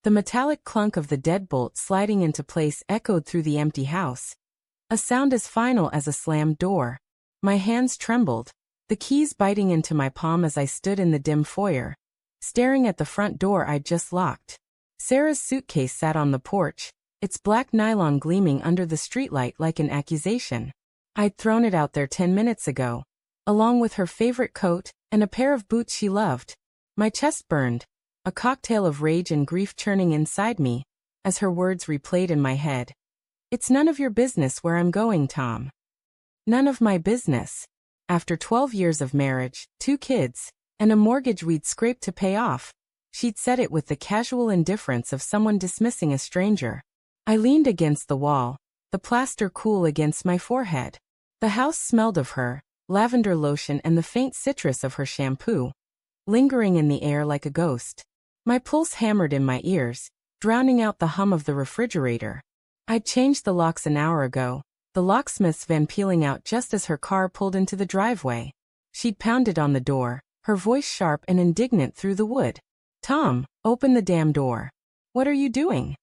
The metallic clunk of the deadbolt sliding into place echoed through the empty house. A sound as final as a slammed door. My hands trembled, the keys biting into my palm as I stood in the dim foyer, staring at the front door I'd just locked. Sarah's suitcase sat on the porch, its black nylon gleaming under the streetlight like an accusation. I'd thrown it out there 10 minutes ago, along with her favorite coat and a pair of boots she loved. My chest burned, a cocktail of rage and grief churning inside me, as her words replayed in my head. It's none of your business where I'm going, Tom. None of my business. After 12 years of marriage, 2 kids, and a mortgage we'd scraped to pay off, she'd said it with the casual indifference of someone dismissing a stranger. I leaned against the wall, the plaster cool against my forehead. The house smelled of her, lavender lotion and the faint citrus of her shampoo, lingering in the air like a ghost. My pulse hammered in my ears, drowning out the hum of the refrigerator. I'd changed the locks an hour ago, the locksmith's van peeling out just as her car pulled into the driveway. She'd pounded on the door, her voice sharp and indignant through the wood. Tom, open the damn door. What are you doing?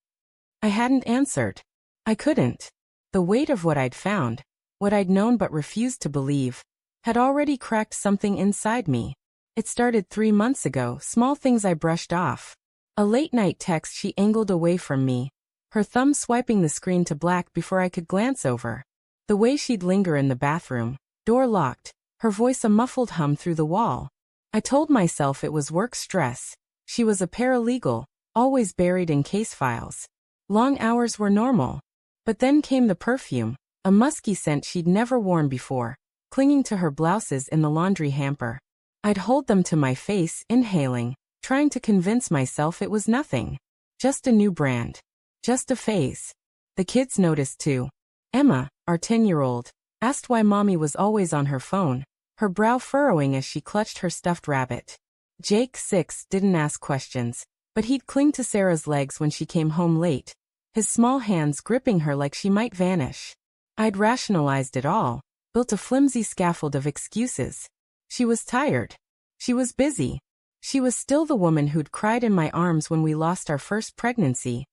I hadn't answered. I couldn't. The weight of what I'd found, what I'd known but refused to believe, had already cracked something inside me. It started 3 months ago, small things I brushed off. A late-night text she angled away from me, her thumb swiping the screen to black before I could glance over. The way she'd linger in the bathroom, door locked, her voice a muffled hum through the wall. I told myself it was work stress. She was a paralegal, always buried in case files. Long hours were normal. But then came the perfume, a musky scent she'd never worn before, clinging to her blouses in the laundry hamper. I'd hold them to my face, inhaling, trying to convince myself it was nothing. Just a new brand. Just a phase. The kids noticed too. Emma, our 10-year-old, asked why Mommy was always on her phone, her brow furrowing as she clutched her stuffed rabbit. Jake, 6, didn't ask questions, but he'd cling to Sarah's legs when she came home late, his small hands gripping her like she might vanish. I'd rationalized it all, built a flimsy scaffold of excuses. She was tired. She was busy. She was still the woman who'd cried in my arms when we lost our first pregnancy,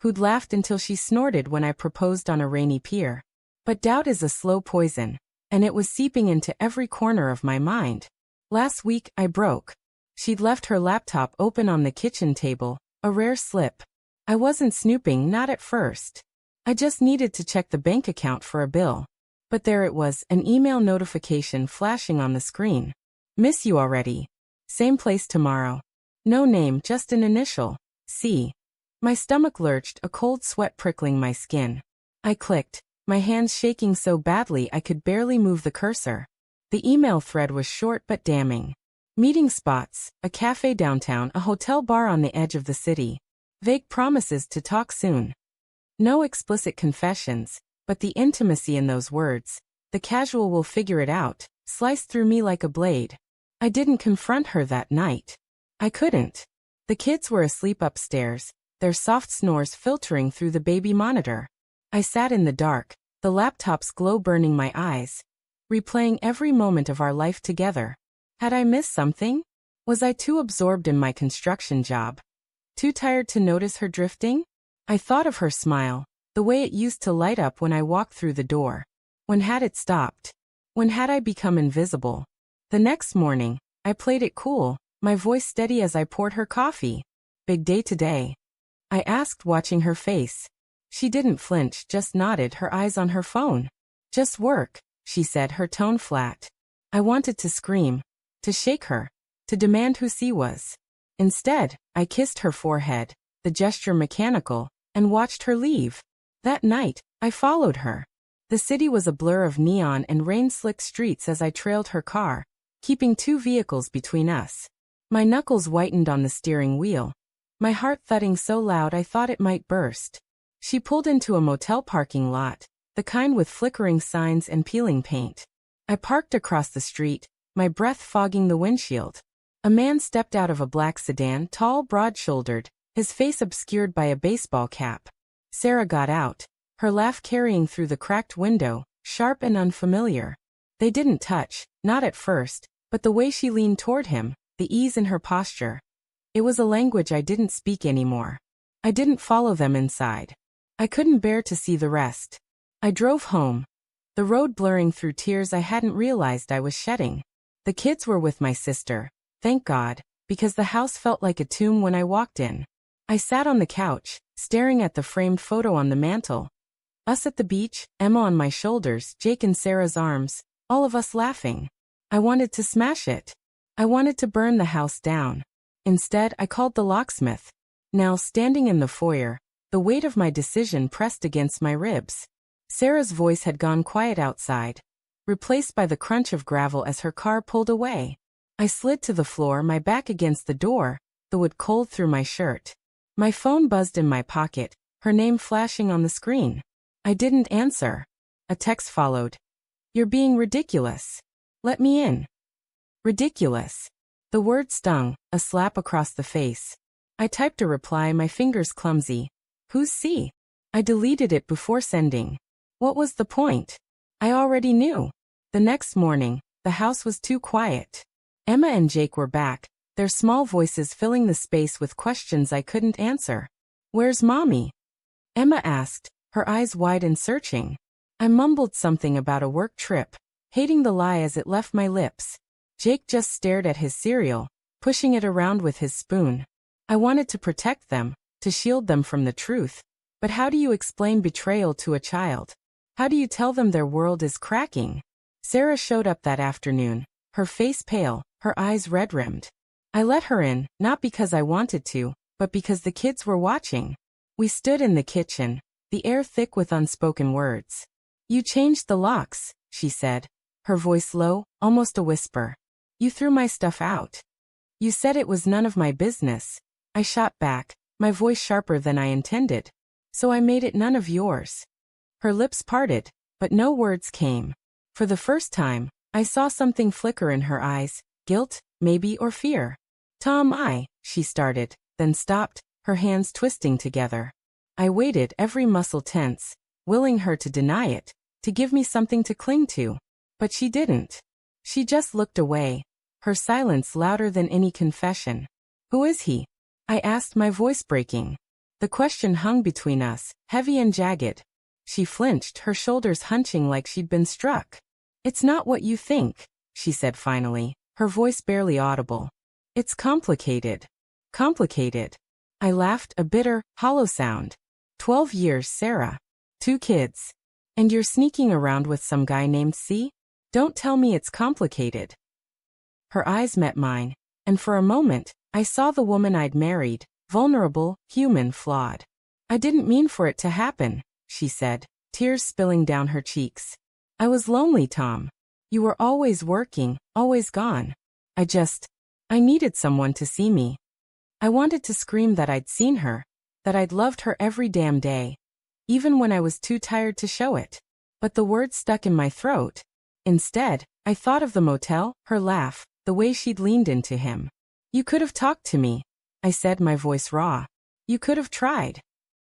who'd laughed until she snorted when I proposed on a rainy pier. But doubt is a slow poison, and it was seeping into every corner of my mind. Last week, I broke. She'd left her laptop open on the kitchen table, a rare slip. I wasn't snooping, not at first. I just needed to check the bank account for a bill. But there it was, an email notification flashing on the screen. Miss you already. Same place tomorrow. No name, just an initial. C. My stomach lurched, a cold sweat prickling my skin. I clicked, my hands shaking so badly I could barely move the cursor. The email thread was short but damning. Meeting spots, a cafe downtown, a hotel bar on the edge of the city. Vague promises to talk soon. No explicit confessions, but the intimacy in those words, the casual "we'll figure it out," sliced through me like a blade. I didn't confront her that night. I couldn't. The kids were asleep upstairs, their soft snores filtering through the baby monitor. I sat in the dark, the laptop's glow burning my eyes, replaying every moment of our life together. Had I missed something? Was I too absorbed in my construction job? Too tired to notice her drifting? I thought of her smile, the way it used to light up when I walked through the door. When had it stopped? When had I become invisible? The next morning, I played it cool, my voice steady as I poured her coffee. Big day today? I asked, watching her face. She didn't flinch, just nodded, her eyes on her phone. Just work, she said, her tone flat. I wanted to scream, to shake her, to demand who she was. Instead, I kissed her forehead, the gesture mechanical, and watched her leave. That night, I followed her. The city was a blur of neon and rain-slicked streets as I trailed her car, keeping 2 vehicles between us. My knuckles whitened on the steering wheel, my heart thudding so loud I thought it might burst. She pulled into a motel parking lot, the kind with flickering signs and peeling paint. I parked across the street, my breath fogging the windshield. A man stepped out of a black sedan, tall, broad-shouldered, his face obscured by a baseball cap. Sarah got out, her laugh carrying through the cracked window, sharp and unfamiliar. They didn't touch, not at first, but the way she leaned toward him, the ease in her posture. It was a language I didn't speak anymore. I didn't follow them inside. I couldn't bear to see the rest. I drove home, the road blurring through tears I hadn't realized I was shedding. The kids were with my sister, thank God, because the house felt like a tomb when I walked in. I sat on the couch, staring at the framed photo on the mantel. Us at the beach, Emma on my shoulders, Jake in Sarah's arms, all of us laughing. I wanted to smash it. I wanted to burn the house down. Instead, I called the locksmith. Now, standing in the foyer, the weight of my decision pressed against my ribs. Sarah's voice had gone quiet outside, replaced by the crunch of gravel as her car pulled away. I slid to the floor, my back against the door, the wood cold through my shirt. My phone buzzed in my pocket, her name flashing on the screen. I didn't answer. A text followed. You're being ridiculous. Let me in. Ridiculous. The word stung, a slap across the face. I typed a reply, my fingers clumsy. Who's C? I deleted it before sending. What was the point? I already knew. The next morning, the house was too quiet. Emma and Jake were back, their small voices filling the space with questions I couldn't answer. Where's Mommy? Emma asked, her eyes wide and searching. I mumbled something about a work trip, hating the lie as it left my lips. Jake just stared at his cereal, pushing it around with his spoon. I wanted to protect them, to shield them from the truth. But how do you explain betrayal to a child? How do you tell them their world is cracking? Sarah showed up that afternoon, her face pale, her eyes red-rimmed. I let her in, not because I wanted to, but because the kids were watching. We stood in the kitchen, the air thick with unspoken words. You changed the locks, she said, her voice low, almost a whisper. You threw my stuff out. You said it was none of my business. I shot back, my voice sharper than I intended. So I made it none of yours. Her lips parted, but no words came. For the first time, I saw something flicker in her eyes, guilt, maybe, or fear. She started, then stopped, her hands twisting together. I waited, every muscle tense, willing her to deny it, to give me something to cling to. But she didn't. She just looked away, her silence louder than any confession. Who is he? I asked, my voice breaking. The question hung between us, heavy and jagged. She flinched, her shoulders hunching like she'd been struck. It's not what you think, she said finally, her voice barely audible. It's complicated. Complicated. I laughed, a bitter, hollow sound. 12 years, Sarah. 2 kids. And you're sneaking around with some guy named C? Don't tell me it's complicated. Her eyes met mine, and for a moment, I saw the woman I'd married, vulnerable, human, flawed. I didn't mean for it to happen, she said, tears spilling down her cheeks. I was lonely, Tom. You were always working, always gone. I needed someone to see me. I wanted to scream that I'd seen her, that I'd loved her every damn day, even when I was too tired to show it. But the words stuck in my throat. Instead, I thought of the motel, her laugh, the way she'd leaned into him. You could have talked to me, I said, my voice raw. You could have tried.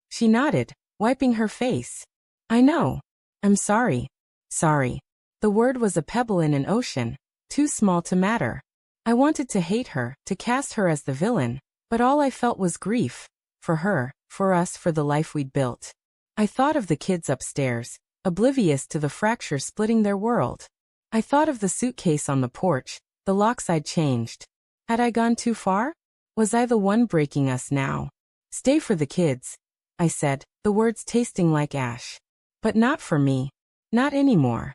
She nodded, wiping her face. I know. I'm sorry. Sorry. The word was a pebble in an ocean, too small to matter. I wanted to hate her, to cast her as the villain, but all I felt was grief. For her, for us, for the life we'd built. I thought of the kids upstairs, oblivious to the fracture splitting their world. I thought of the suitcase on the porch, the locks I'd changed. Had I gone too far? Was I the one breaking us now? Stay for the kids, I said, the words tasting like ash. But not for me. Not anymore.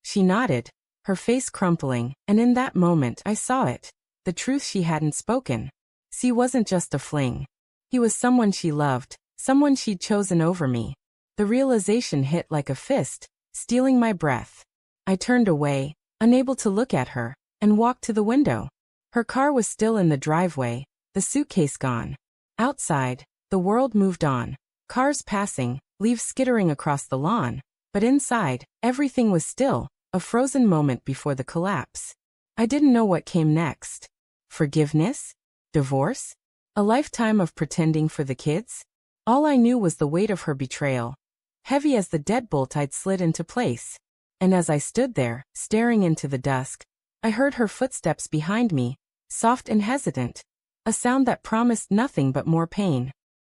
She nodded, her face crumpling, and in that moment I saw it, the truth she hadn't spoken. C wasn't just a fling. He was someone she loved, someone she'd chosen over me. The realization hit like a fist, stealing my breath. I turned away, unable to look at her, and walked to the window. Her car was still in the driveway, the suitcase gone. Outside, the world moved on, cars passing, leaves skittering across the lawn. But inside, everything was still, a frozen moment before the collapse. I didn't know what came next. Forgiveness? Divorce? A lifetime of pretending for the kids? All I knew was the weight of her betrayal, heavy as the deadbolt I'd slid into place. And as I stood there, staring into the dusk, I heard her footsteps behind me, soft and hesitant, a sound that promised nothing but more pain.